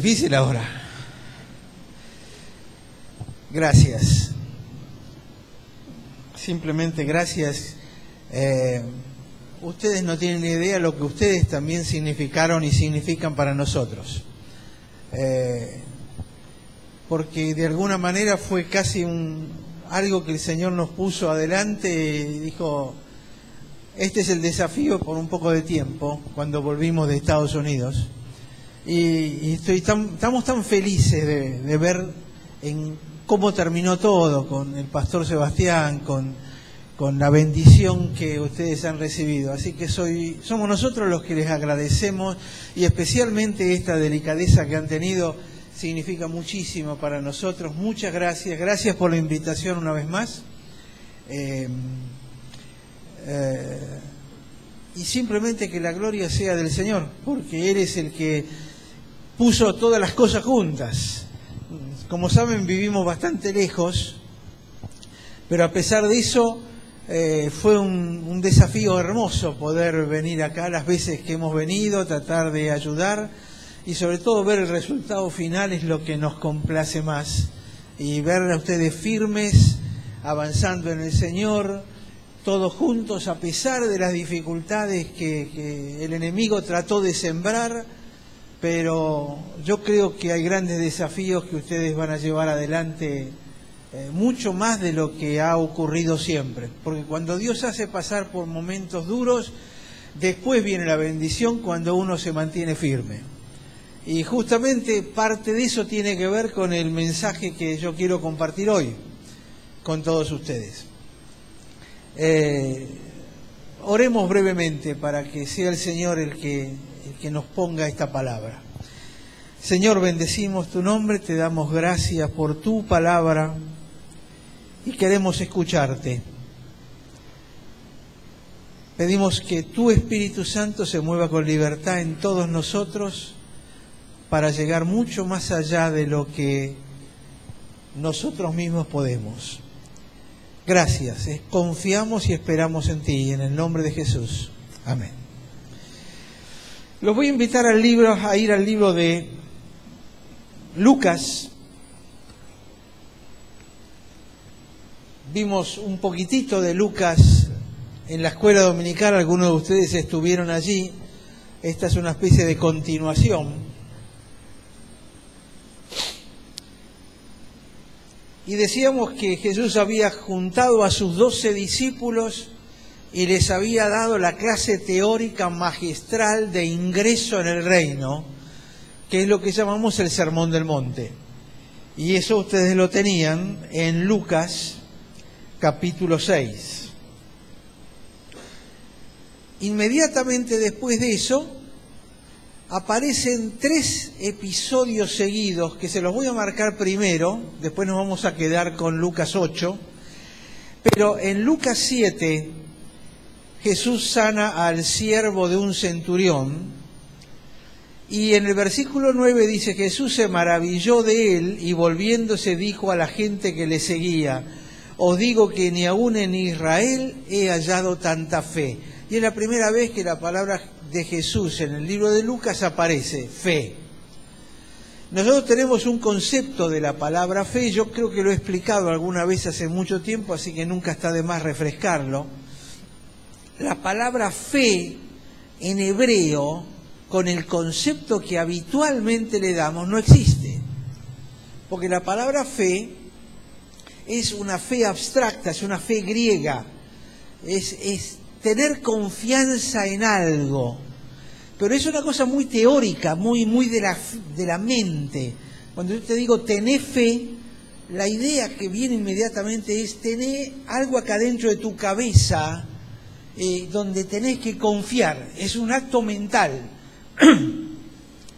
Difícil ahora. Gracias. Simplemente gracias. Ustedes no tienen ni idea lo que ustedes también significaron y significan para nosotros. Porque de alguna manera fue casi algo que el Señor nos puso adelante y dijo, este es el desafío por un poco de tiempo, cuando volvimos de Estados Unidos. Y estamos tan felices de ver en cómo terminó todo con el pastor Sebastián, con la bendición que ustedes han recibido. Así que somos nosotros los que les agradecemos, y especialmente esta delicadeza que han tenido significa muchísimo para nosotros. Muchas gracias. Gracias por la invitación una vez más. Y simplemente que la gloria sea del Señor, porque Él es el que puso todas las cosas juntas. Como saben, vivimos bastante lejos, pero a pesar de eso fue un desafío hermoso poder venir acá las veces que hemos venido, tratar de ayudar, y sobre todo ver el resultado final es lo que nos complace más, y ver a ustedes firmes, avanzando en el Señor, todos juntos a pesar de las dificultades que el enemigo trató de sembrar. Pero yo creo que hay grandes desafíos que ustedes van a llevar adelante, mucho más de lo que ha ocurrido siempre. Porque cuando Dios hace pasar por momentos duros, después viene la bendición cuando uno se mantiene firme. Y justamente parte de eso tiene que ver con el mensaje que yo quiero compartir hoy con todos ustedes. Oremos brevemente para que sea el Señor el que nos ponga esta palabra. Señor, bendecimos tu nombre, te damos gracias por tu palabra y queremos escucharte. Pedimos que tu Espíritu Santo se mueva con libertad en todos nosotros para llegar mucho más allá de lo que nosotros mismos podemos. Gracias, confiamos y esperamos en ti, en el nombre de Jesús. Amén. Los voy a invitar a ir al libro de Lucas. Vimos un poquitito de Lucas en la escuela dominical, algunos de ustedes estuvieron allí. Esta es una especie de continuación. Y decíamos que Jesús había juntado a sus 12 discípulos y les había dado la clase teórica magistral de ingreso en el reino, que es lo que llamamos el Sermón del Monte. Y eso ustedes lo tenían en Lucas capítulo 6. Inmediatamente después de eso, aparecen 3 episodios seguidos, que se los voy a marcar primero, después nos vamos a quedar con Lucas 8, pero en Lucas 7... Jesús sana al siervo de un centurión, y en el versículo 9 dice, Jesús se maravilló de él y volviéndose dijo a la gente que le seguía, os digo que ni aún en Israel he hallado tanta fe. Y es la primera vez que la palabra de Jesús en el libro de Lucas aparece, fe. Nosotros tenemos un concepto de la palabra fe, yo creo que lo he explicado alguna vez hace mucho tiempo, así que nunca está de más refrescarlo. La palabra fe en hebreo, con el concepto que habitualmente le damos, no existe. Porque la palabra fe es una fe abstracta, es una fe griega, es tener confianza en algo. Pero es una cosa muy teórica, muy de la mente. Cuando yo te digo tener fe, la idea que viene inmediatamente es tener algo acá dentro de tu cabeza, donde tenés que confiar. Es un acto mental.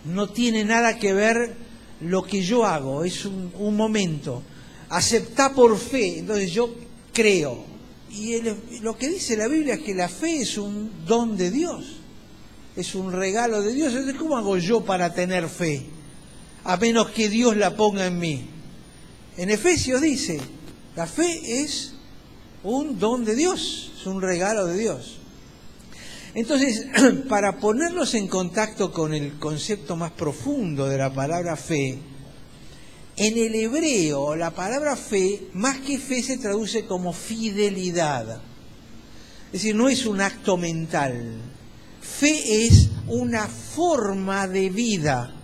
No tiene nada que ver lo que yo hago, es un momento. Aceptá por fe, entonces yo creo. Y lo que dice la Biblia es que la fe es un don de Dios, es un regalo de Dios. Entonces, ¿cómo hago yo para tener fe? A menos que Dios la ponga en mí. En Efesios dice, la fe es un don de Dios, es un regalo de Dios. Entonces, para ponerlos en contacto con el concepto más profundo de la palabra fe, en el hebreo la palabra fe, más que fe, se traduce como fidelidad. Es decir, no es un acto mental. Fe es una forma de vida.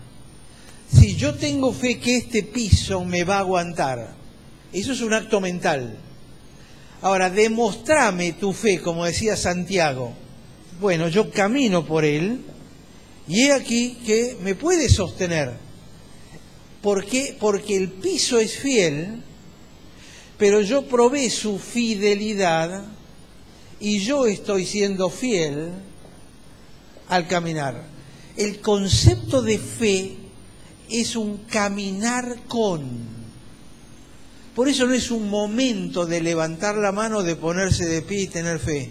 Si yo tengo fe que este piso me va a aguantar, eso es un acto mental. Ahora, demostrame tu fe, como decía Santiago. Bueno, yo camino por él y he aquí que me puede sostener. ¿Por qué? Porque el piso es fiel, pero yo probé su fidelidad y yo estoy siendo fiel al caminar. El concepto de fe es un caminar con. Por eso no es un momento de levantar la mano, de ponerse de pie y tener fe.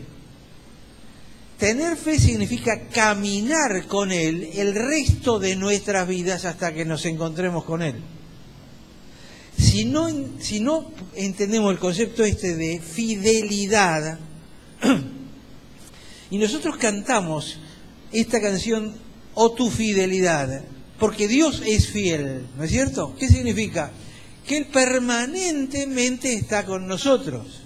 Tener fe significa caminar con Él el resto de nuestras vidas hasta que nos encontremos con Él. Si no entendemos el concepto de fidelidad, y nosotros cantamos esta canción, "Oh tu fidelidad", porque Dios es fiel, ¿no es cierto? ¿Qué significa? Que Él permanentemente está con nosotros.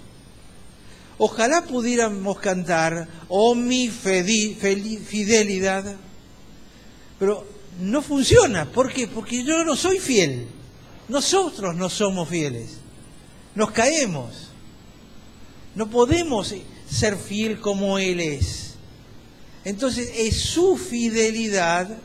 Ojalá pudiéramos cantar, "Oh mi fidelidad", pero no funciona. ¿Por qué? Porque yo no soy fiel. Nosotros no somos fieles. Nos caemos. No podemos ser fiel como Él es. Entonces es su fidelidad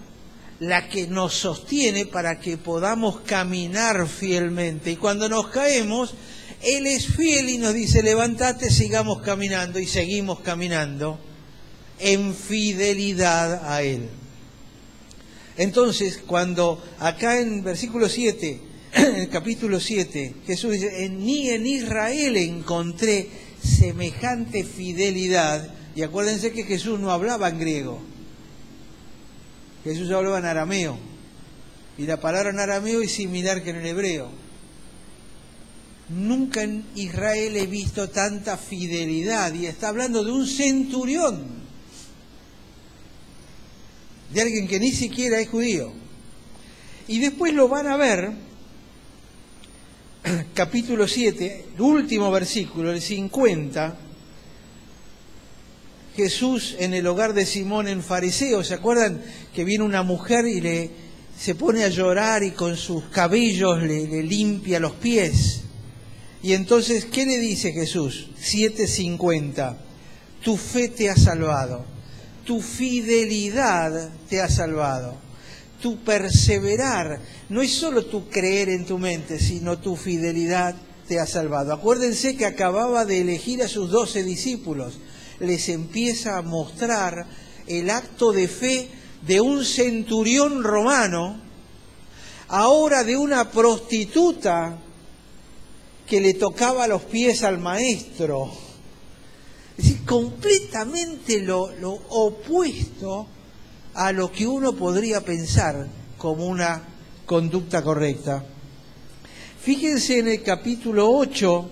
la que nos sostiene para que podamos caminar fielmente. Y cuando nos caemos, Él es fiel y nos dice, levántate, sigamos caminando, y seguimos caminando en fidelidad a Él. Entonces, cuando acá en versículo 7, en el capítulo 7, Jesús dice, ni en Israel encontré semejante fidelidad. Y acuérdense que Jesús no hablaba en griego. Jesús hablaba en arameo. Y la palabra en arameo es similar que en el hebreo. Nunca en Israel he visto tanta fidelidad. Y está hablando de un centurión. De alguien que ni siquiera es judío. Y después lo van a ver, capítulo 7, el último versículo, el 50, Jesús en el hogar de Simón en Fariseo. ¿Se acuerdan que viene una mujer y se pone a llorar y con sus cabellos le limpia los pies? Y entonces, ¿qué le dice Jesús? 7:50, tu fe te ha salvado, tu fidelidad te ha salvado, tu perseverar, no es solo tu creer en tu mente, sino tu fidelidad te ha salvado. Acuérdense que acababa de elegir a sus 12 discípulos, les empieza a mostrar el acto de fe de un centurión romano, ahora de una prostituta que le tocaba los pies al maestro. Es decir, completamente lo opuesto a lo que uno podría pensar como una conducta correcta. Fíjense en el capítulo 8,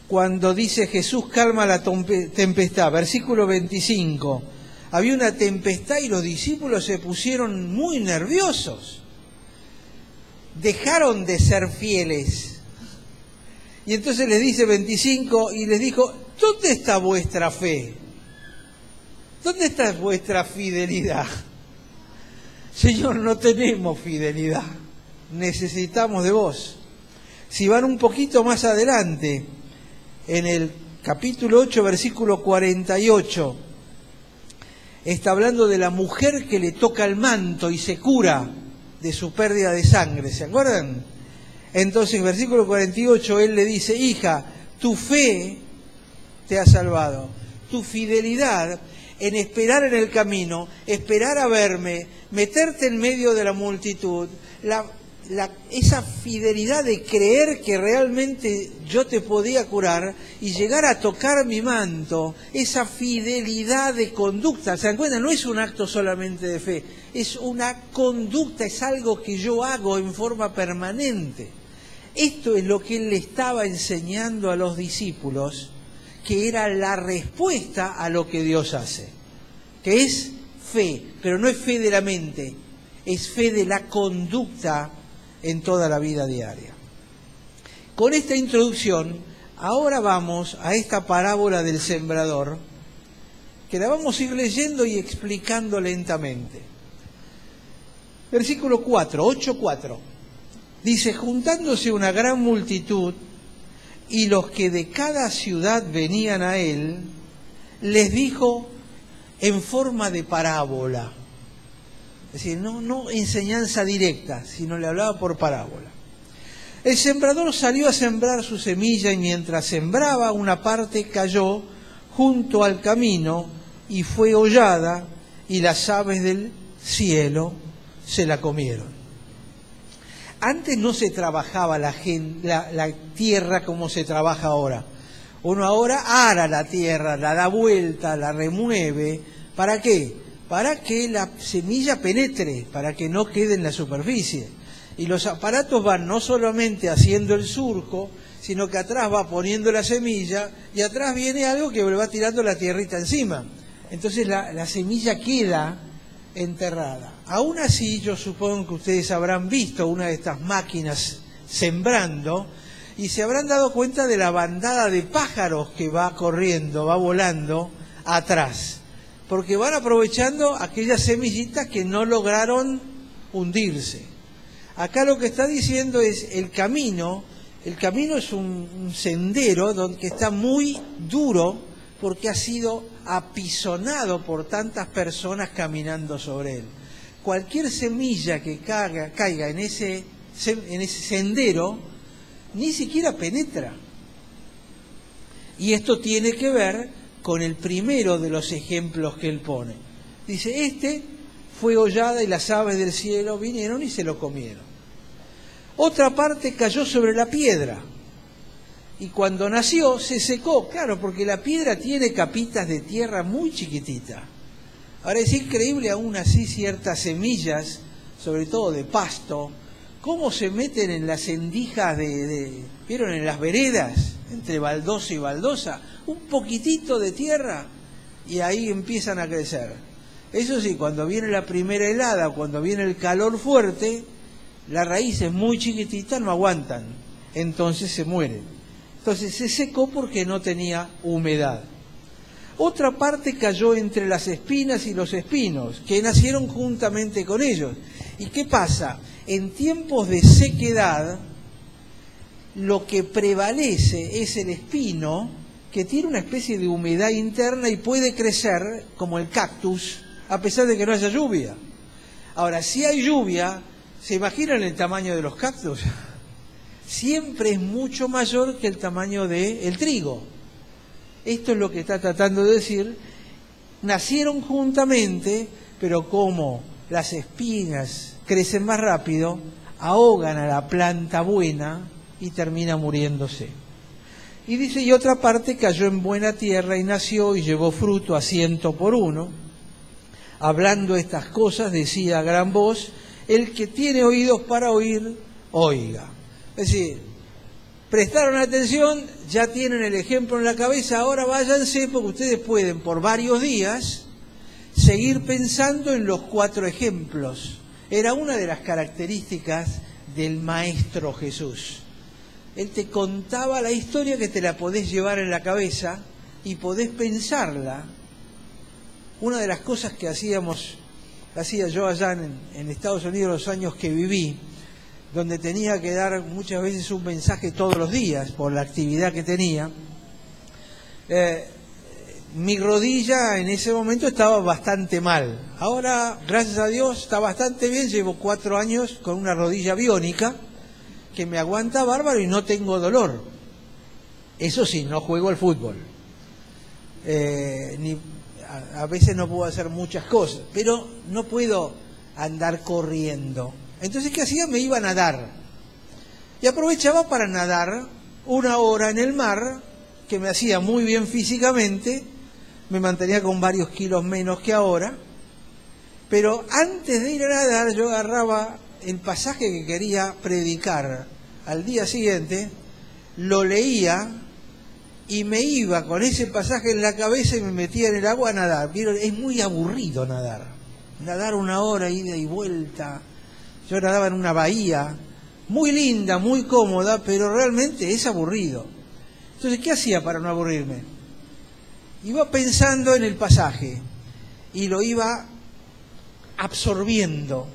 cuando dice Jesús calma la tempestad, versículo 25. Había una tempestad y los discípulos se pusieron muy nerviosos. Dejaron de ser fieles. Y entonces les dice 25 y les dijo, ¿dónde está vuestra fe? ¿Dónde está vuestra fidelidad? Señor, no tenemos fidelidad. Necesitamos de vos. Si van un poquito más adelante, en el capítulo 8, versículo 48, está hablando de la mujer que le toca el manto y se cura de su pérdida de sangre. ¿Se acuerdan? Entonces, versículo 48, él le dice, hija, tu fe te ha salvado. Tu fidelidad en esperar en el camino, esperar a verme, meterte en medio de la multitud, esa fidelidad de creer que realmente yo te podía curar y llegar a tocar mi manto, esa fidelidad de conducta. ¿Se dan cuenta? No es un acto solamente de fe, es una conducta, es algo que yo hago en forma permanente. Esto es lo que él le estaba enseñando a los discípulos, que era la respuesta a lo que Dios hace, que es fe, pero no es fe de la mente, es fe de la conducta en toda la vida diaria. Con esta introducción, ahora vamos a esta parábola del sembrador, que la vamos a ir leyendo y explicando lentamente. Versículo 4, 8:4. Dice: juntándose una gran multitud y los que de cada ciudad venían a él, les dijo en forma de parábola. Es decir, no enseñanza directa, sino le hablaba por parábola. El sembrador salió a sembrar su semilla y mientras sembraba, una parte cayó junto al camino y fue hollada y las aves del cielo se la comieron. Antes no se trabajaba la tierra como se trabaja ahora. Uno ahora ara la tierra, la da vuelta, la remueve. ¿Para qué? Para que la semilla penetre, para que no quede en la superficie. Y los aparatos van no solamente haciendo el surco, sino que atrás va poniendo la semilla y atrás viene algo que le va tirando la tierrita encima. Entonces la semilla queda enterrada. Aún así, yo supongo que ustedes habrán visto una de estas máquinas sembrando y se habrán dado cuenta de la bandada de pájaros que va corriendo, va volando atrás. Porque van aprovechando aquellas semillitas que no lograron hundirse. Acá lo que está diciendo es el camino es un sendero que está muy duro porque ha sido apisonado por tantas personas caminando sobre él. Cualquier semilla que caiga en ese sendero ni siquiera penetra. Y esto tiene que ver con el primero de los ejemplos que él pone. Dice, fue hollada y las aves del cielo vinieron y se lo comieron. Otra parte cayó sobre la piedra y cuando nació se secó, claro, porque la piedra tiene capitas de tierra muy chiquititas. Ahora es increíble aún así ciertas semillas, sobre todo de pasto, cómo se meten en las endijas ¿vieron? En las veredas, entre baldosa y baldosa, un poquitito de tierra y ahí empiezan a crecer. Eso sí, cuando viene la primera helada, cuando viene el calor fuerte, las raíces muy chiquititas no aguantan, entonces se mueren. Entonces se secó porque no tenía humedad. Otra parte cayó entre las espinas y los espinos, que nacieron juntamente con ellos. ¿Y qué pasa? En tiempos de sequedad, lo que prevalece es el espino, que tiene una especie de humedad interna y puede crecer como el cactus, a pesar de que no haya lluvia. Ahora, si hay lluvia, ¿se imaginan el tamaño de los cactus? Siempre es mucho mayor que el tamaño del trigo. Esto es lo que está tratando de decir. Nacieron juntamente, pero como las espinas crecen más rápido, ahogan a la planta buena y termina muriéndose. Y dice, y otra parte cayó en buena tierra y nació y llevó fruto a 100 por uno. Hablando estas cosas, decía a gran voz, el que tiene oídos para oír, oiga. Es decir, prestaron atención, ya tienen el ejemplo en la cabeza, ahora váyanse porque ustedes pueden por varios días seguir pensando en los 4 ejemplos. Era una de las características del Maestro Jesús. Él te contaba la historia que te la podés llevar en la cabeza y podés pensarla. Una de las cosas que hacía yo allá en Estados Unidos los años que viví, donde tenía que dar muchas veces un mensaje todos los días por la actividad que tenía, mi rodilla en ese momento estaba bastante mal. Ahora, gracias a Dios, está bastante bien. Llevo 4 años con una rodilla biónica que me aguanta bárbaro y no tengo dolor. Eso sí, no juego al fútbol. A veces no puedo hacer muchas cosas, pero no puedo andar corriendo. Entonces, ¿qué hacía? Me iba a nadar. Y aprovechaba para nadar 1 hora en el mar, que me hacía muy bien físicamente, me mantenía con varios kilos menos que ahora, pero antes de ir a nadar yo agarraba el pasaje que quería predicar al día siguiente, lo leía y me iba con ese pasaje en la cabeza y me metía en el agua a nadar. ¿Vieron? Es muy aburrido nadar. Nadar 1 hora, ida y vuelta. Yo nadaba en una bahía, muy linda, muy cómoda, pero realmente es aburrido. Entonces, ¿qué hacía para no aburrirme? Iba pensando en el pasaje y lo iba absorbiendo,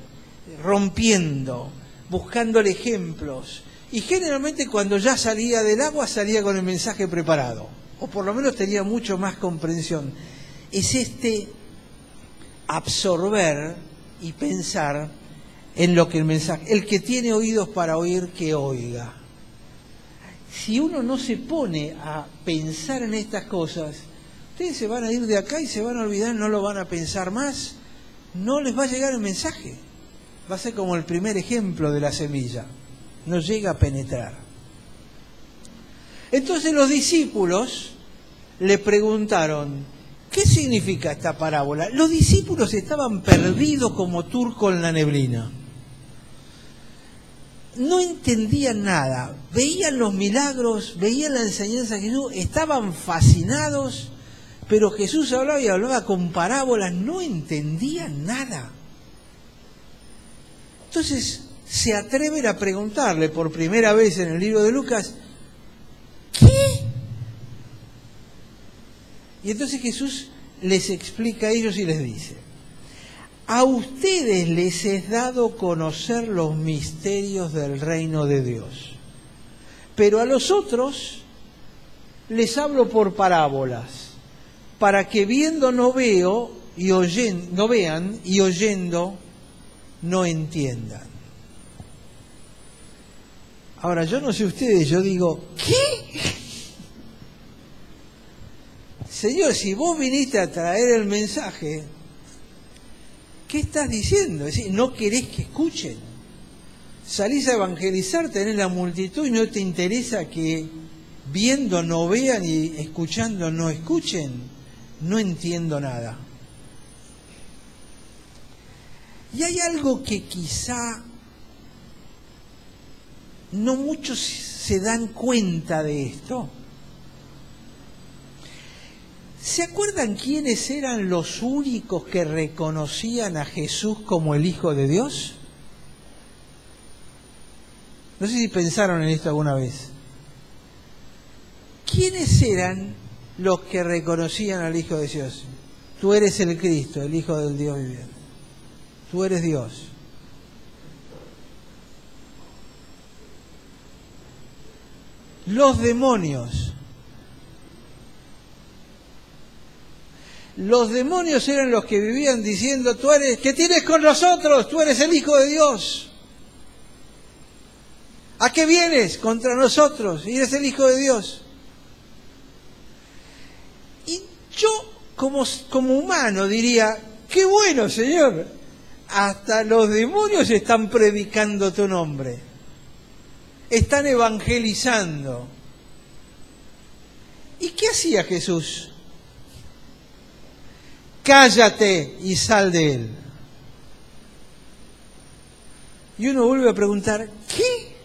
rompiendo, buscándole ejemplos. Y generalmente cuando ya salía del agua salía con el mensaje preparado, o por lo menos tenía mucho más comprensión. Es absorber y pensar en lo que el mensaje, el que tiene oídos para oír, que oiga. Si uno no se pone a pensar en estas cosas, ustedes se van a ir de acá y se van a olvidar, no lo van a pensar más, no les va a llegar el mensaje. Va a ser como el primer ejemplo de la semilla, no llega a penetrar. Entonces los discípulos le preguntaron, ¿qué significa esta parábola? Los discípulos estaban perdidos como turco en la neblina. No entendían nada, veían los milagros, veían la enseñanza de Jesús, estaban fascinados, pero Jesús hablaba y hablaba con parábolas, no entendían nada. Entonces se atreven a preguntarle por primera vez en el libro de Lucas, ¿qué? Y entonces Jesús les explica a ellos y les dice, a ustedes les es dado conocer los misterios del reino de Dios, pero a los otros les hablo por parábolas, para que viendo no vean y oyendo no entiendan. Ahora, yo no sé ustedes, yo digo, ¿qué? Señor, si vos viniste a traer el mensaje, ¿qué estás diciendo? Es decir, no querés que escuchen. Salís a evangelizar, tenés la multitud y no te interesa que viendo no vean y escuchando no escuchen. No entiendo nada. Y hay algo que quizá no muchos se dan cuenta de esto. ¿Se acuerdan quiénes eran los únicos que reconocían a Jesús como el Hijo de Dios? No sé si pensaron en esto alguna vez. ¿Quiénes eran los que reconocían al Hijo de Dios? Tú eres el Cristo, el Hijo del Dios viviente. Tú eres Dios. Los demonios. Los demonios eran los que vivían diciendo, tú eres, ¿qué tienes con nosotros? Tú eres el Hijo de Dios. ¿A qué vienes contra nosotros? Y eres el Hijo de Dios. Y yo, como humano, diría, qué bueno, Señor. Hasta los demonios están predicando tu nombre. Están evangelizando. ¿Y qué hacía Jesús? Cállate y sal de él. Y uno vuelve a preguntar, ¿qué?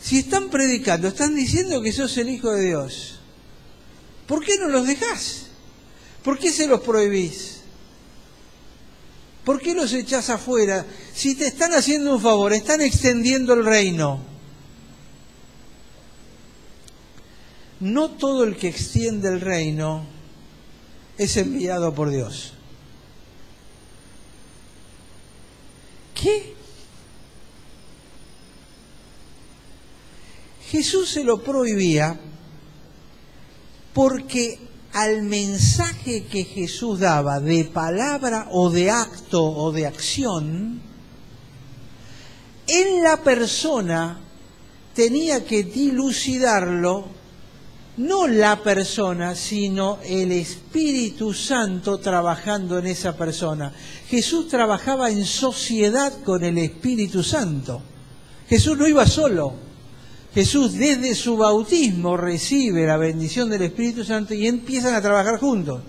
Si están predicando, están diciendo que sos el Hijo de Dios, ¿por qué no los dejás? ¿Por qué se los prohibís? ¿Por qué los echás afuera? Si te están haciendo un favor, están extendiendo el reino. No todo el que extiende el reino es enviado por Dios. ¿Qué? Jesús se lo prohibía porque al mensaje que Jesús daba de palabra o de acto o de acción, en la persona tenía que dilucidarlo no la persona, sino el Espíritu Santo trabajando en esa persona. Jesús trabajaba en sociedad con el Espíritu Santo. Jesús no iba solo. Jesús desde su bautismo recibe la bendición del Espíritu Santo y empiezan a trabajar juntos.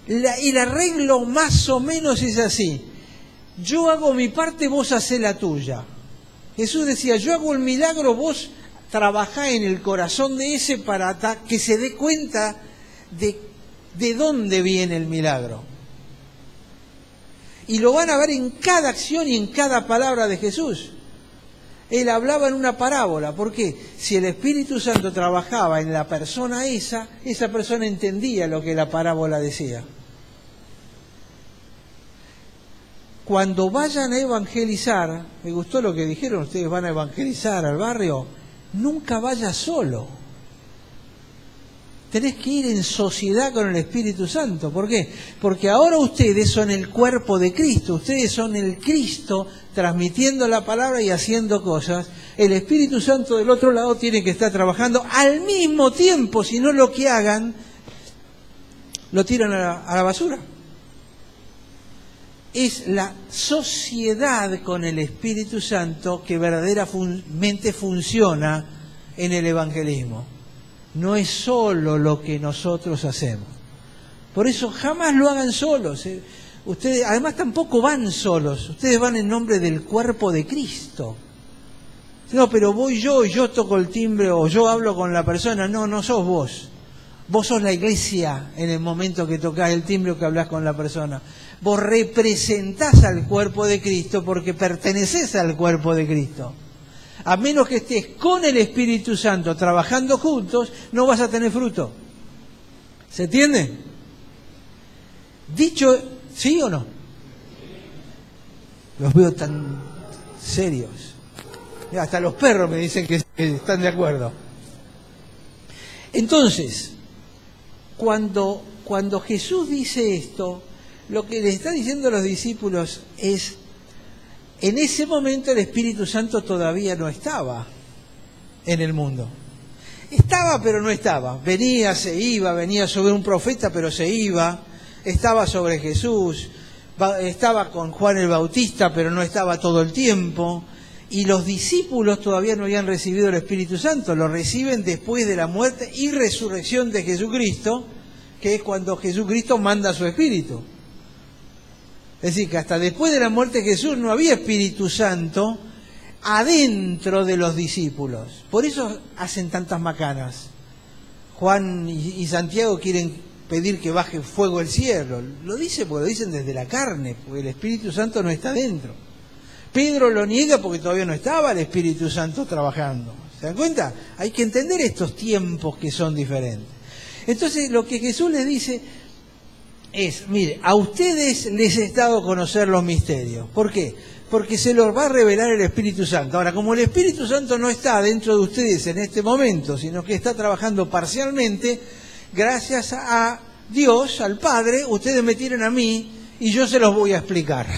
El arreglo más o menos es así. Yo hago mi parte, vos hacés la tuya. Jesús decía, yo hago el milagro, vos trabajá en el corazón de ese para que se dé cuenta de dónde viene el milagro. Y lo van a ver en cada acción y en cada palabra de Jesús. Él hablaba en una parábola. ¿Por qué? Si el Espíritu Santo trabajaba en la persona esa persona entendía lo que la parábola decía. Cuando vayan a evangelizar, me gustó lo que dijeron, ustedes van a evangelizar al barrio, nunca vayas solo. Tenés que ir en sociedad con el Espíritu Santo. ¿Por qué? Porque ahora ustedes son el cuerpo de Cristo, ustedes son el Cristo transmitiendo la palabra y haciendo cosas. El Espíritu Santo del otro lado tiene que estar trabajando al mismo tiempo, si no lo que hagan, lo tiran a la basura. Es la sociedad con el Espíritu Santo que verdaderamente funciona en el evangelismo. No es solo lo que nosotros hacemos. Por eso jamás lo hagan solos. Ustedes, además, tampoco van solos. Ustedes van en nombre del cuerpo de Cristo. No, pero voy yo y yo toco el timbre o yo hablo con la persona. No, no sos vos. Vos sos la iglesia en el momento que tocás el timbre o que hablás con la persona. Vos representás al cuerpo de Cristo porque pertenecés al cuerpo de Cristo. A menos que estés con el Espíritu Santo trabajando juntos, no vas a tener fruto. ¿Se entiende? Dicho, ¿sí o no? Los veo tan serios. Mira, hasta los perros me dicen que están de acuerdo. Entonces, cuando Jesús dice esto, lo que le está diciendo a los discípulos es: en ese momento el Espíritu Santo todavía no estaba en el mundo. Estaba, pero no estaba. Venía, se iba, venía sobre un profeta, pero se iba. Estaba sobre Jesús. Estaba con Juan el Bautista, pero no estaba todo el tiempo. Y los discípulos todavía no habían recibido el Espíritu Santo. Lo reciben después de la muerte y resurrección de Jesucristo, que es cuando Jesucristo manda su Espíritu. Es decir, que hasta después de la muerte de Jesús no había Espíritu Santo adentro de los discípulos. Por eso hacen tantas macanas. Juan y Santiago quieren pedir que baje fuego del cielo. Lo dicen porque lo dicen desde la carne, porque el Espíritu Santo no está dentro. Pedro lo niega porque todavía no estaba el Espíritu Santo trabajando. ¿Se dan cuenta? Hay que entender estos tiempos que son diferentes. Entonces, lo que Jesús les dice es: mire, a ustedes les he dado a conocer los misterios. ¿Por qué? Porque se los va a revelar el Espíritu Santo. Ahora, como el Espíritu Santo no está dentro de ustedes en este momento, sino que está trabajando parcialmente, gracias a Dios, al Padre, ustedes me tienen a mí y yo se los voy a explicar.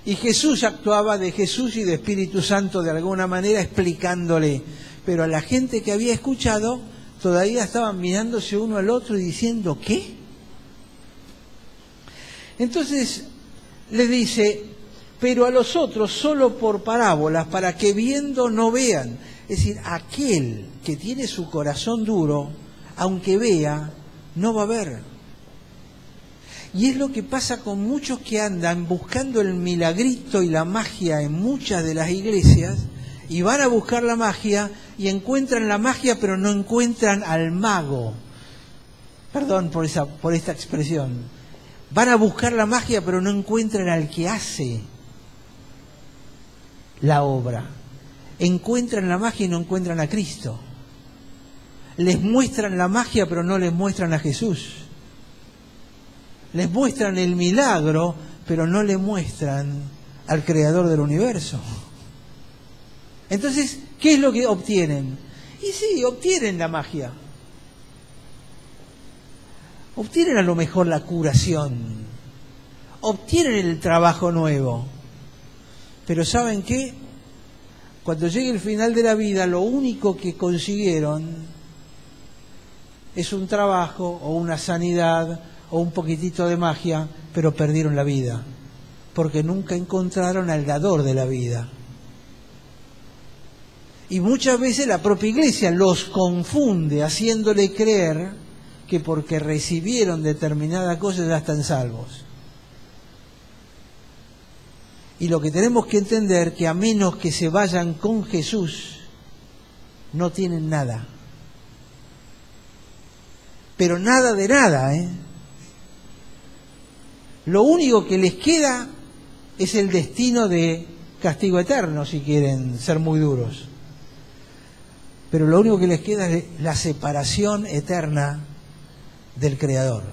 Y Jesús actuaba de Jesús y de Espíritu Santo de alguna manera explicándole. Pero a la gente que había escuchado todavía estaban mirándose uno al otro y diciendo: ¿qué? Entonces le dice: pero a los otros solo por parábolas, para que viendo no vean. Es decir, aquel que tiene su corazón duro, aunque vea, no va a ver. Y es lo que pasa con muchos que andan buscando el milagrito y la magia en muchas de las iglesias, y van a buscar la magia y encuentran la magia, pero no encuentran al mago. Perdón por esta expresión. Van a buscar la magia, pero no encuentran al que hace la obra. Encuentran la magia y no encuentran a Cristo. Les muestran la magia, pero no les muestran a Jesús. Les muestran el milagro, pero no le muestran al Creador del universo. Entonces, ¿qué es lo que obtienen? Y sí, obtienen la magia. Obtienen a lo mejor la curación. Obtienen el trabajo nuevo. Pero ¿saben qué? Cuando llegue el final de la vida, lo único que consiguieron es un trabajo o una sanidad o un poquitito de magia, pero perdieron la vida, porque nunca encontraron al dador de la vida. Y muchas veces la propia iglesia los confunde, haciéndole creer que porque recibieron determinada cosa ya están salvos. Y lo que tenemos que entender, que a menos que se vayan con Jesús, no tienen nada. Pero nada de nada, ¿eh? Lo único que les queda es el destino de castigo eterno, si quieren ser muy duros. Pero lo único que les queda es la separación eterna del Creador.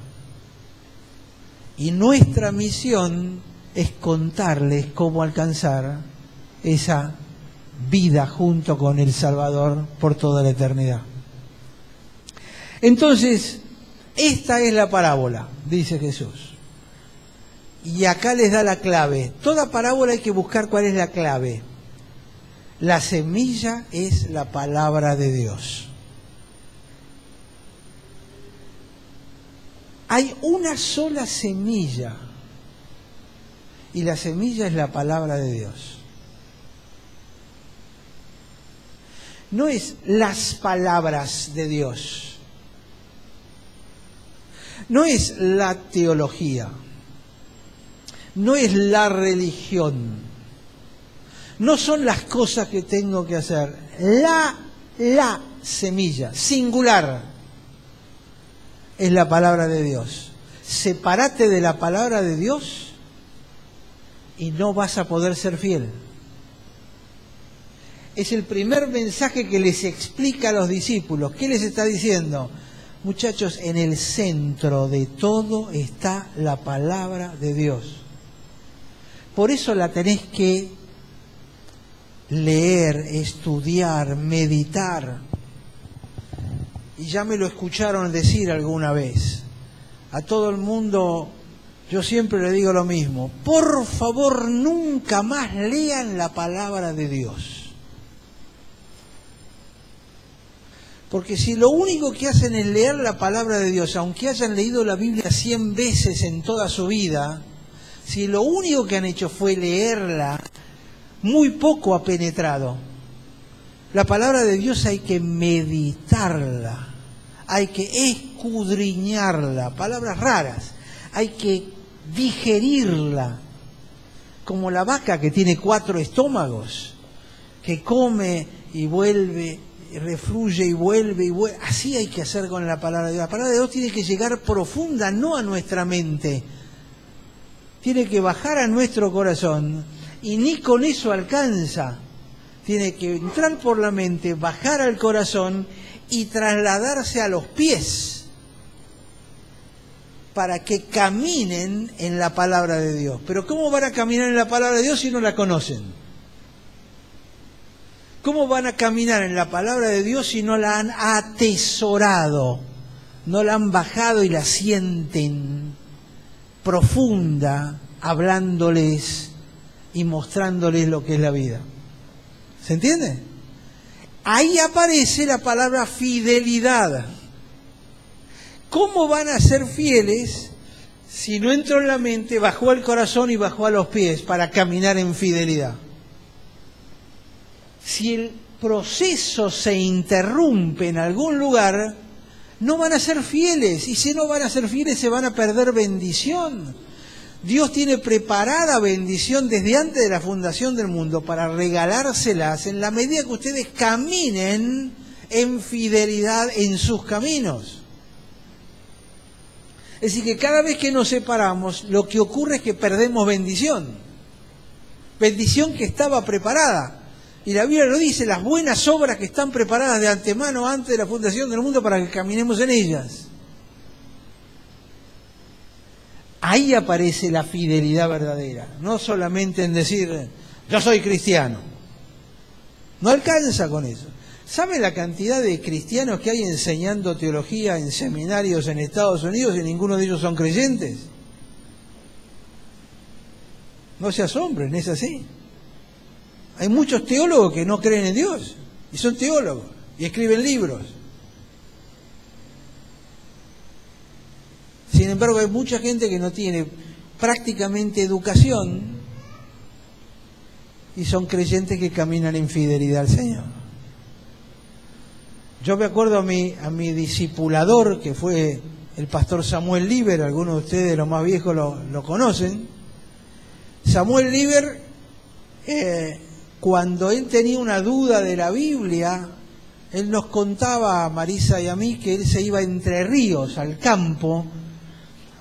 Y nuestra misión es contarles cómo alcanzar esa vida junto con el Salvador por toda la eternidad. Entonces, esta es la parábola, dice Jesús. Y acá les da la clave. Toda parábola hay que buscar cuál es la clave. La semilla es la palabra de Dios. Hay una sola semilla, y la semilla es la palabra de Dios. No es las palabras de Dios, no es la teología, no es la religión, no son las cosas que tengo que hacer. La semilla, singular, es la palabra de Dios. Sepárate de la palabra de Dios y no vas a poder ser fiel. Es el primer mensaje que les explica a los discípulos. ¿Qué les está diciendo? Muchachos, en el centro de todo está la palabra de Dios. Por eso la tenés que leer, estudiar, meditar. Y ya me lo escucharon decir alguna vez. A todo el mundo yo siempre le digo lo mismo: por favor, nunca más lean la palabra de Dios. Porque si lo único que hacen es leer la palabra de Dios, aunque hayan leído la Biblia 100 veces en toda su vida, si lo único que han hecho fue leerla, muy poco ha penetrado. La palabra de Dios hay que meditarla, hay que escudriñarla, palabras raras, hay que digerirla, como la vaca que tiene 4 estómagos, que come y vuelve, y refluye y vuelve y vuelve. Así hay que hacer con la palabra de Dios. La palabra de Dios tiene que llegar profunda, no a nuestra mente, tiene que bajar a nuestro corazón, y ni con eso alcanza. Tiene que entrar por la mente, bajar al corazón y trasladarse a los pies para que caminen en la palabra de Dios. Pero ¿cómo van a caminar en la palabra de Dios si no la conocen? ¿Cómo van a caminar en la palabra de Dios si no la han atesorado? No la han bajado y la sienten profunda, hablándoles y mostrándoles lo que es la vida. ¿Se entiende? Ahí aparece la palabra fidelidad. ¿Cómo van a ser fieles si no entró en la mente, bajó al corazón y bajó a los pies para caminar en fidelidad? Si el proceso se interrumpe en algún lugar, no van a ser fieles, y si no van a ser fieles se van a perder bendición. Dios tiene preparada bendición desde antes de la fundación del mundo para regalárselas en la medida que ustedes caminen en fidelidad en sus caminos. Es decir, que cada vez que nos separamos, lo que ocurre es que perdemos bendición. Bendición que estaba preparada. Y la Biblia lo dice, las buenas obras que están preparadas de antemano antes de la fundación del mundo para que caminemos en ellas. Ahí aparece la fidelidad verdadera, no solamente en decir, yo soy cristiano. No alcanza con eso. ¿Sabe la cantidad de cristianos que hay enseñando teología en seminarios en Estados Unidos y ninguno de ellos son creyentes? No se asombren, es así. Hay muchos teólogos que no creen en Dios, y son teólogos, y escriben libros. Sin embargo, hay mucha gente que no tiene prácticamente educación y son creyentes que caminan en fidelidad al Señor. Yo me acuerdo a mi discipulador, que fue el pastor Samuel Lieber, algunos de ustedes, los más viejos, lo conocen. Samuel Lieber, cuando él tenía una duda de la Biblia, Él nos contaba a Marisa y a mí que él se iba a Entre Ríos, al campo.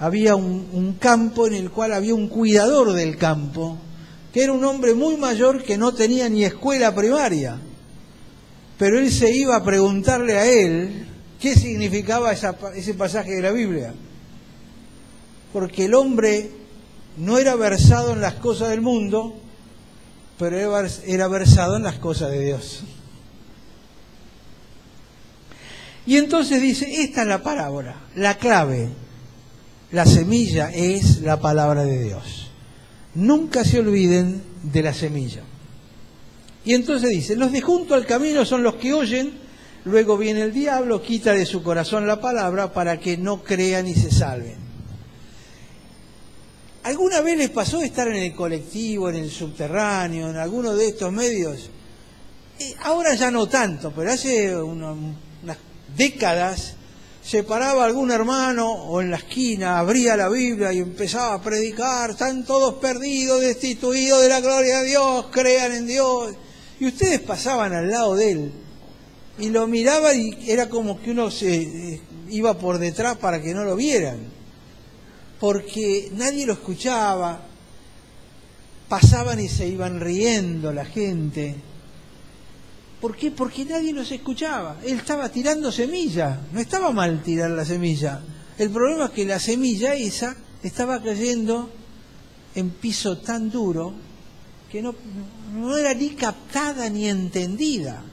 Había un campo en el cual había un cuidador del campo, que era un hombre muy mayor que no tenía ni escuela primaria. Pero él se iba a preguntarle a él qué significaba ese pasaje de la Biblia. Porque el hombre no era versado en las cosas del mundo, pero era versado en las cosas de Dios. Y entonces dice, esta es la parábola, la clave, la semilla es la palabra de Dios. Nunca se olviden de la semilla. Y entonces dice, los de junto al camino son los que oyen, luego viene el diablo, quita de su corazón la palabra para que no crean y se salven. ¿Alguna vez les pasó estar en el colectivo, en el subterráneo, en alguno de estos medios? Ahora ya no tanto, pero hace unas décadas se paraba algún hermano o en la esquina, abría la Biblia y empezaba a predicar, están todos perdidos, destituidos de la gloria de Dios, crean en Dios. Y ustedes pasaban al lado de él y lo miraban y era como que uno se iba por detrás para que no lo vieran, porque nadie lo escuchaba, pasaban y se iban riendo la gente. ¿Por qué? Porque nadie los escuchaba. Él estaba tirando semilla. No estaba mal tirar la semilla. El problema es que la semilla esa estaba cayendo en piso tan duro que no era ni captada ni entendida.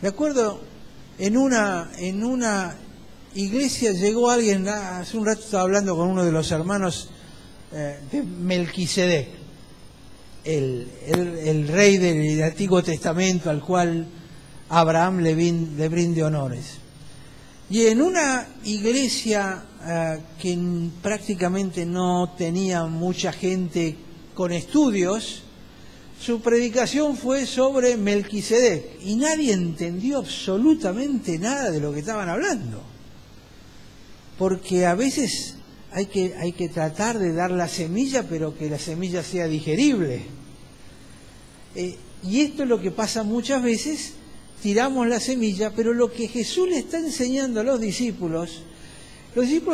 Me acuerdo, en una iglesia llegó alguien, hace un rato estaba hablando con uno de los hermanos de Melquisedec, el rey del Antiguo Testamento al cual Abraham le brinde honores. Y en una iglesia que prácticamente no tenía mucha gente con estudios, su predicación fue sobre Melquisedec y nadie entendió absolutamente nada de lo que estaban hablando. Porque a veces hay que tratar de dar la semilla, pero que la semilla sea digerible. Y esto es lo que pasa muchas veces, tiramos la semilla, pero lo que Jesús le está enseñando a los discípulos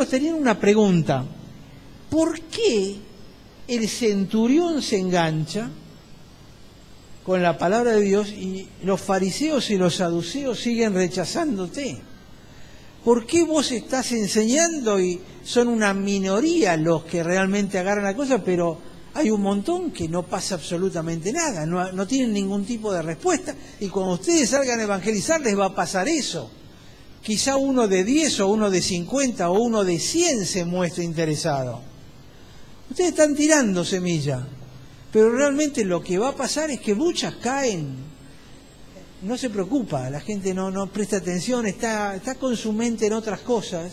tenían una pregunta: ¿por qué el centurión se engancha con la palabra de Dios y los fariseos y los saduceos siguen rechazándote? ¿Por qué vos estás enseñando y son una minoría los que realmente agarran la cosa, pero hay un montón que no pasa absolutamente nada, no tienen ningún tipo de respuesta? Y cuando ustedes salgan a evangelizar les va a pasar eso. Quizá uno de 10 o uno de 50 o uno de 100 se muestre interesado. Ustedes están tirando semilla, pero realmente lo que va a pasar es que muchas caen. No se preocupa, la gente no presta atención, está con su mente en otras cosas.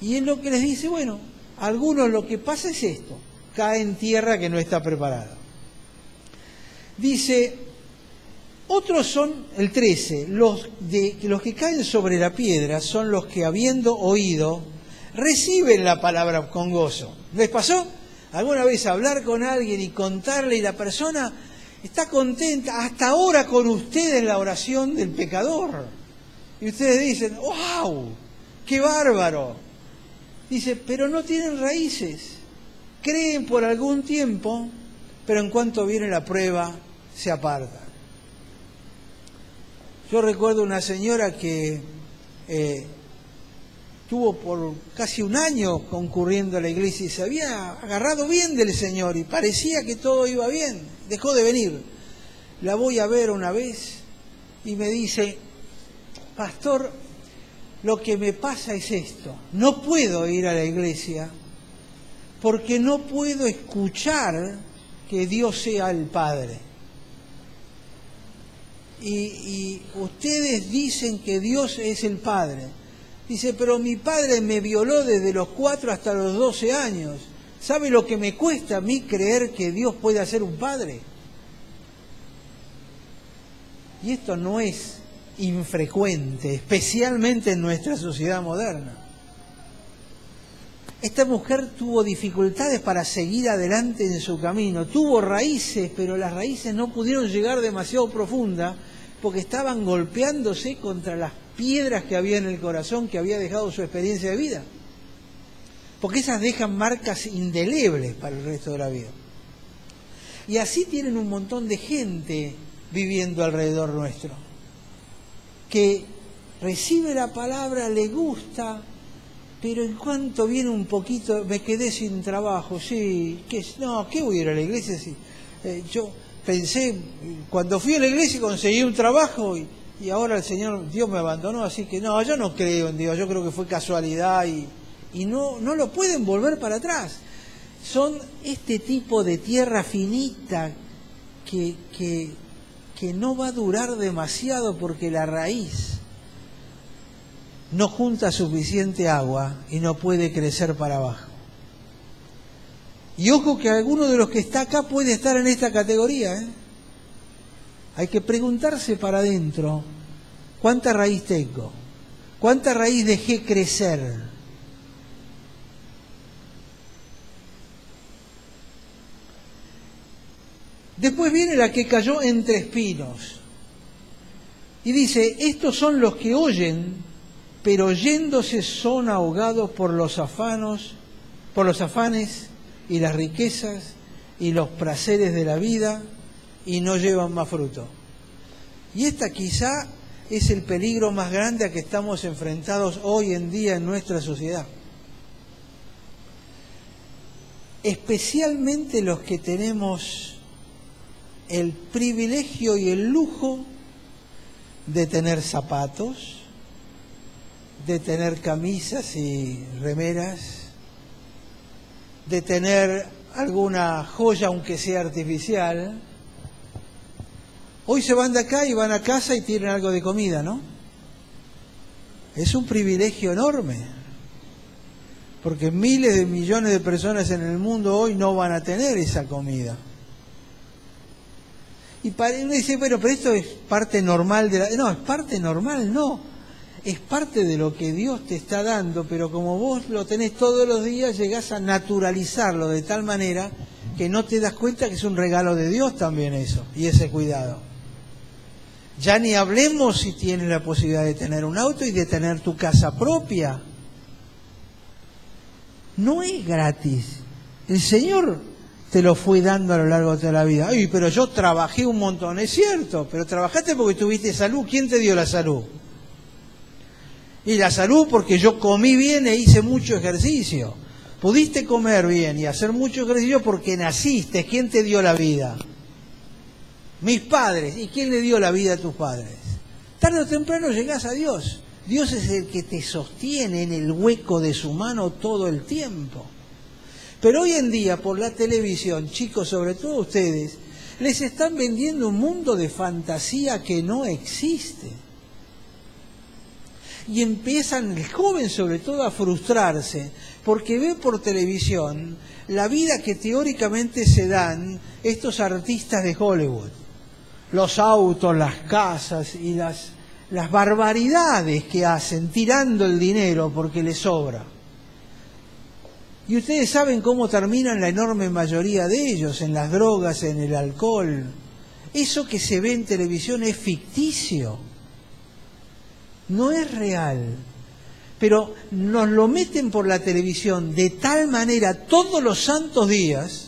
Y es lo que les dice, bueno, a algunos lo que pasa es esto, cae en tierra que no está preparada. Dice, otros son, el 13, los que caen sobre la piedra son los que, habiendo oído, reciben la palabra con gozo. ¿Les pasó alguna vez hablar con alguien y contarle y la persona está contenta, hasta ahora con usted en la oración del pecador? Y ustedes dicen, ¡wow! ¡Qué bárbaro! Dice, pero no tienen raíces. Creen por algún tiempo, pero en cuanto viene la prueba, se apartan. Yo recuerdo una señora que estuvo por casi un año concurriendo a la iglesia y se había agarrado bien del Señor y parecía que todo iba bien. Dejó de venir. La voy a ver una vez y me dice, pastor, lo que me pasa es esto. No puedo ir a la iglesia porque no puedo escuchar que Dios sea el Padre. Y ustedes dicen que Dios es el Padre. Dice, pero mi padre me violó desde los 4 hasta los 12 años. ¿Sabe lo que me cuesta a mí creer que Dios puede ser un padre? Y esto no es infrecuente, especialmente en nuestra sociedad moderna. Esta mujer tuvo dificultades para seguir adelante en su camino, tuvo raíces, pero las raíces no pudieron llegar demasiado profunda porque estaban golpeándose contra las piedras que había en el corazón que había dejado su experiencia de vida. Porque esas dejan marcas indelebles para el resto de la vida. Y así tienen un montón de gente viviendo alrededor nuestro, que recibe la palabra, le gusta, pero en cuanto viene un poquito, me quedé sin trabajo, sí, ¿qué voy a ir a la iglesia? Sí. Yo pensé, cuando fui a la iglesia conseguí un trabajo y ahora el Señor, Dios me abandonó, así que no, yo no creo en Dios, yo creo que fue casualidad y no lo pueden volver para atrás. Son este tipo de tierra finita que no va a durar demasiado porque la raíz no junta suficiente agua y no puede crecer para abajo. Y ojo que alguno de los que está acá puede estar en esta categoría, ¿eh? Hay que preguntarse para adentro, ¿cuánta raíz tengo? ¿Cuánta raíz dejé crecer? Después viene la que cayó entre espinos. Y dice, estos son los que oyen, pero yéndose son ahogados por los afanes y las riquezas y los placeres de la vida y no llevan más fruto. Y esta quizá es el peligro más grande a que estamos enfrentados hoy en día en nuestra sociedad. Especialmente los que tenemos el privilegio y el lujo de tener zapatos, de tener camisas y remeras, de tener alguna joya aunque sea artificial. Hoy se van de acá y van a casa y tienen algo de comida, ¿no? Es un privilegio enorme, porque miles de millones de personas en el mundo hoy no van a tener esa comida. Y uno dice, bueno, pero esto es parte normal de la... No, es parte normal, no. Es parte de lo que Dios te está dando, pero como vos lo tenés todos los días, llegás a naturalizarlo de tal manera que no te das cuenta que es un regalo de Dios también eso, y ese cuidado. Ya ni hablemos si tienes la posibilidad de tener un auto y de tener tu casa propia. No es gratis. El Señor te lo fue dando a lo largo de toda la vida. Ay, pero yo trabajé un montón, es cierto, pero trabajaste porque tuviste salud. ¿Quién te dio la salud? Y la salud porque yo comí bien e hice mucho ejercicio. Pudiste comer bien y hacer mucho ejercicio porque naciste. ¿Quién te dio la vida? Mis padres. ¿Y quién le dio la vida a tus padres? Tarde o temprano llegás a Dios. Dios es el que te sostiene en el hueco de su mano todo el tiempo. Pero hoy en día, por la televisión, chicos, sobre todo ustedes, les están vendiendo un mundo de fantasía que no existe. Y empiezan, el joven sobre todo, a frustrarse, porque ve por televisión la vida que teóricamente se dan estos artistas de Hollywood. Los autos, las casas y las barbaridades que hacen, tirando el dinero porque les sobra. Y ustedes saben cómo terminan la enorme mayoría de ellos, en las drogas, en el alcohol. Eso que se ve en televisión es ficticio, no es real. Pero nos lo meten por la televisión de tal manera todos los santos días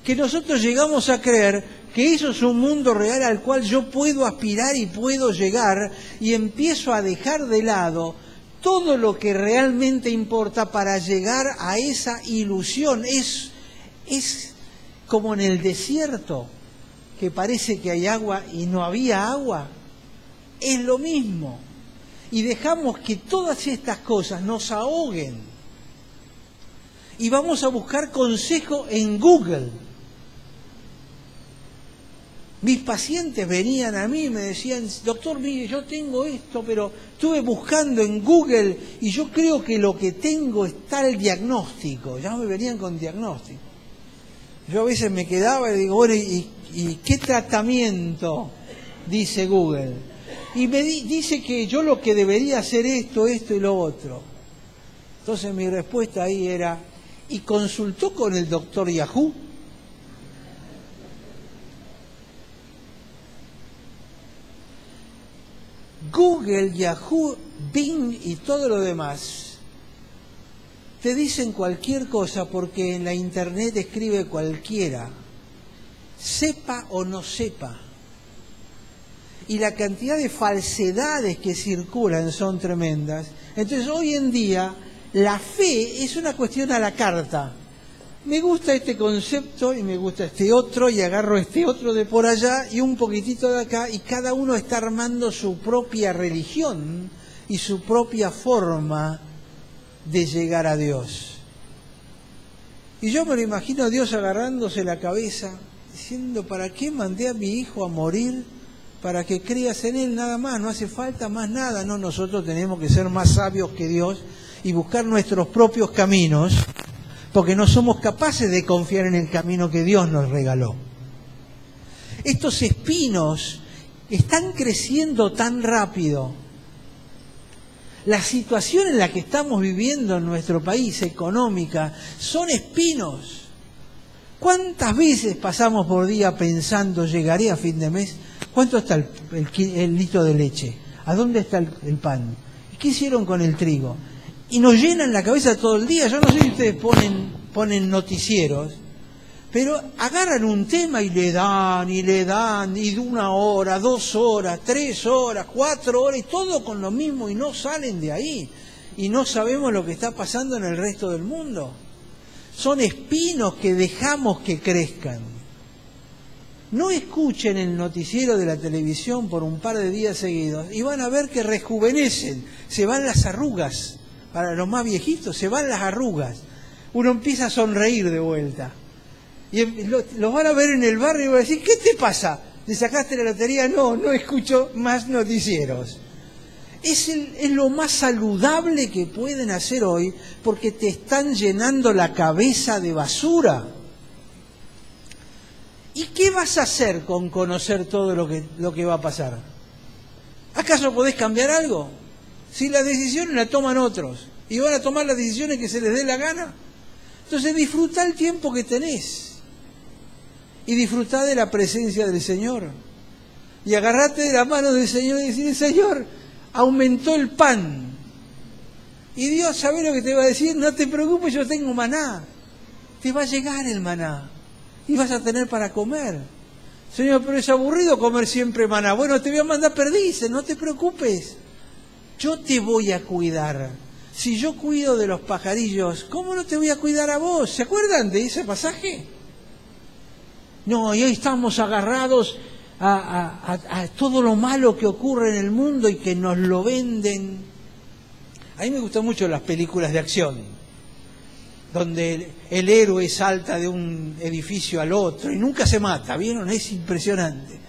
que nosotros llegamos a creer que eso es un mundo real al cual yo puedo aspirar y puedo llegar, y empiezo a dejar de lado todo lo que realmente importa para llegar a esa ilusión. Es como en el desierto, que parece que hay agua y no había agua. Es lo mismo. Y dejamos que todas estas cosas nos ahoguen. Y vamos a buscar consejo en Google. Mis pacientes venían a mí y me decían, doctor, mire, yo tengo esto, pero estuve buscando en Google y yo creo que lo que tengo es tal diagnóstico. Ya me venían con diagnóstico. Yo a veces me quedaba y digo, bueno, ¿y qué tratamiento dice Google? Y me dice que yo lo que debería hacer esto y lo otro. Entonces mi respuesta ahí era, ¿y consultó con el doctor Yahoo? Google, Yahoo, Bing y todo lo demás te dicen cualquier cosa porque en la internet escribe cualquiera, sepa o no sepa. Y la cantidad de falsedades que circulan son tremendas. Entonces hoy en día la fe es una cuestión a la carta. Me gusta este concepto y me gusta este otro y agarro este otro de por allá y un poquitito de acá, y cada uno está armando su propia religión y su propia forma de llegar a Dios. Y yo me lo imagino a Dios agarrándose la cabeza diciendo, ¿para qué mandé a mi hijo a morir? Para que creas en él nada más, no hace falta más nada. No, nosotros tenemos que ser más sabios que Dios y buscar nuestros propios caminos, porque no somos capaces de confiar en el camino que Dios nos regaló. Estos espinos están creciendo tan rápido. La situación en la que estamos viviendo en nuestro país, económica, son espinos. ¿Cuántas veces pasamos por día pensando, llegaré a fin de mes? ¿Cuánto está el litro de leche? ¿A dónde está el pan? ¿Qué hicieron con el trigo? Y nos llenan la cabeza todo el día. Yo no sé si ustedes ponen noticieros, pero agarran un tema y le dan, y de 1 hora, 2 horas, 3 horas, 4 horas, y todo con lo mismo, y no salen de ahí. Y no sabemos lo que está pasando en el resto del mundo. Son espinos que dejamos que crezcan. No escuchen el noticiero de la televisión por un par de días seguidos y van a ver que rejuvenecen, se van las arrugas. Para los más viejitos se van las arrugas. Uno empieza a sonreír de vuelta. Y los van a ver en el barrio y van a decir, ¿qué te pasa? ¿Te sacaste la lotería? No escucho más noticieros. Es lo más saludable que pueden hacer hoy, porque te están llenando la cabeza de basura. ¿Y qué vas a hacer con conocer todo lo que va a pasar? ¿Acaso podés cambiar algo? Si las decisiones las toman otros y van a tomar las decisiones que se les dé la gana. Entonces disfruta el tiempo que tenés y disfruta de la presencia del Señor. Y agarrate de la mano del Señor y decirle, Señor, aumentó el pan. Y Dios, ¿sabe lo que te va a decir? No te preocupes, yo tengo maná. Te va a llegar el maná y vas a tener para comer. Señor, pero es aburrido comer siempre maná. Bueno, te voy a mandar perdices, no te preocupes. Yo te voy a cuidar. Si yo cuido de los pajarillos, ¿cómo no te voy a cuidar a vos? ¿Se acuerdan de ese pasaje? No, y hoy estamos agarrados a todo lo malo que ocurre en el mundo y que nos lo venden. A mí me gustan mucho las películas de acción, donde el héroe salta de un edificio al otro y nunca se mata, ¿vieron? Es impresionante.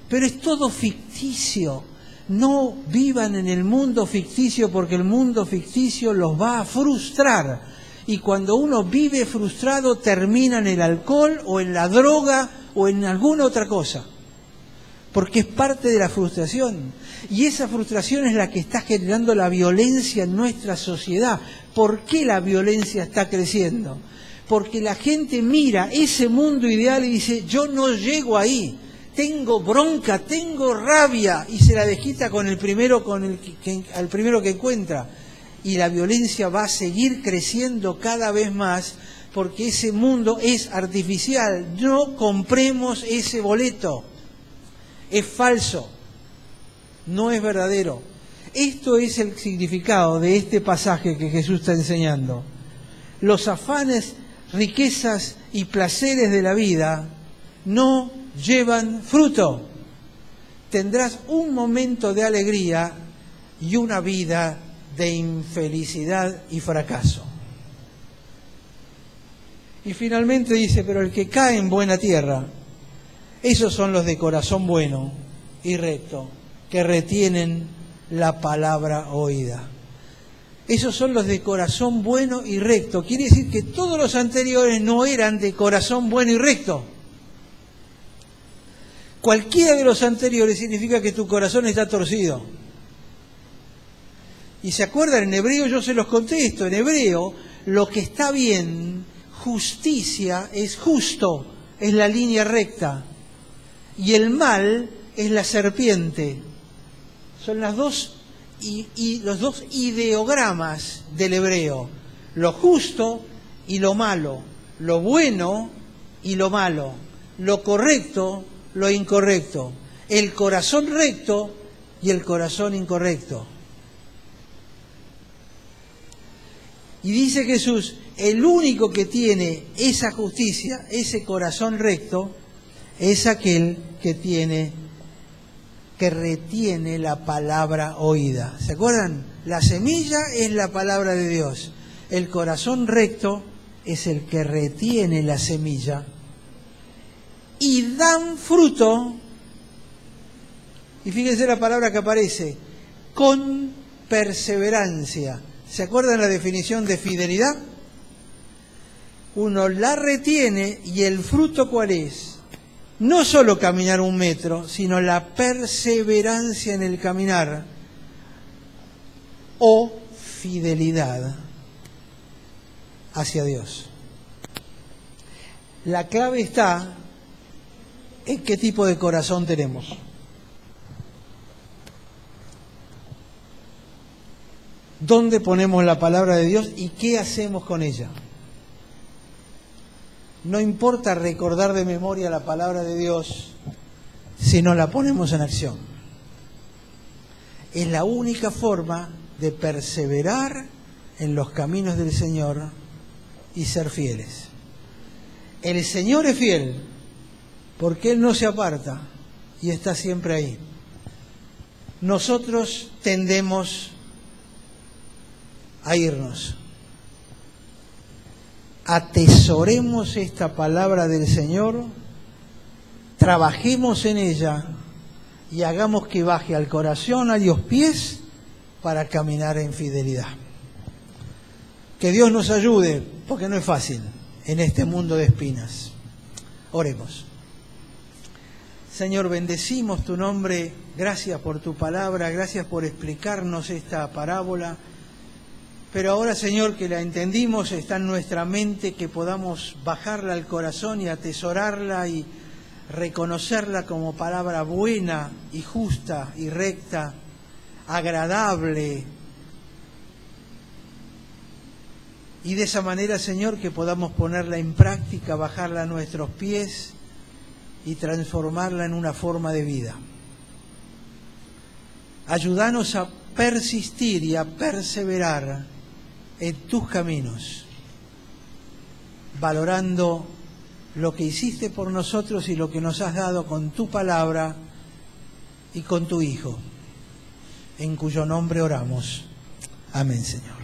Pero es todo ficticio. No vivan en el mundo ficticio, porque el mundo ficticio los va a frustrar. Y cuando uno vive frustrado, termina en el alcohol o en la droga o en alguna otra cosa. Porque es parte de la frustración. Y esa frustración es la que está generando la violencia en nuestra sociedad. ¿Por qué la violencia está creciendo? Porque la gente mira ese mundo ideal y dice, yo no llego ahí. Tengo bronca, tengo rabia, y se la desquita con el primero, al primero que encuentra. Y la violencia va a seguir creciendo cada vez más, porque ese mundo es artificial. No compremos ese boleto. Es falso. No es verdadero. Esto es el significado de este pasaje que Jesús está enseñando. Los afanes, riquezas y placeres de la vida no llevan fruto. Tendrás un momento de alegría y una vida de infelicidad y fracaso. Y finalmente dice, pero el que cae en buena tierra, esos son los de corazón bueno y recto, que retienen la palabra oída. Esos son los de corazón bueno y recto. Quiere decir que todos los anteriores no eran de corazón bueno y recto. Cualquiera de los anteriores significa que tu corazón está torcido. Y se acuerdan, en hebreo yo se los contesto, en hebreo lo que está bien, justicia es justo, es la línea recta. Y el mal es la serpiente. Son las dos y los dos ideogramas del hebreo. Lo justo y lo malo. Lo bueno y lo malo. Lo correcto, lo incorrecto. El corazón recto y el corazón incorrecto. Y dice Jesús, el único que tiene esa justicia, ese corazón recto, es aquel que retiene la palabra oída. ¿Se acuerdan? La semilla es la palabra de Dios. El corazón recto es el que retiene la semilla. Y dan fruto, y fíjense la palabra que aparece, con perseverancia. ¿Se acuerdan la definición de fidelidad? Uno la retiene y el fruto ¿cuál es? No solo caminar 1 metro, sino la perseverancia en el caminar o fidelidad hacia Dios. La clave está en qué tipo de corazón tenemos. ¿Dónde ponemos la palabra de Dios y qué hacemos con ella? No importa recordar de memoria la palabra de Dios si no la ponemos en acción. Es la única forma de perseverar en los caminos del Señor y ser fieles. El Señor es fiel porque Él no se aparta y está siempre ahí. Nosotros tendemos a irnos. Atesoremos esta palabra del Señor, trabajemos en ella y hagamos que baje al corazón, a los pies, para caminar en fidelidad. Que Dios nos ayude, porque no es fácil en este mundo de espinas. Oremos. Señor, bendecimos tu nombre, gracias por tu palabra, gracias por explicarnos esta parábola. Pero ahora, Señor, que la entendimos, está en nuestra mente, que podamos bajarla al corazón y atesorarla y reconocerla como palabra buena y justa y recta, agradable. Y de esa manera, Señor, que podamos ponerla en práctica, bajarla a nuestros pies y transformarla en una forma de vida. Ayúdanos a persistir y a perseverar en tus caminos, valorando lo que hiciste por nosotros y lo que nos has dado con tu palabra y con tu Hijo, en cuyo nombre oramos. Amén, Señor.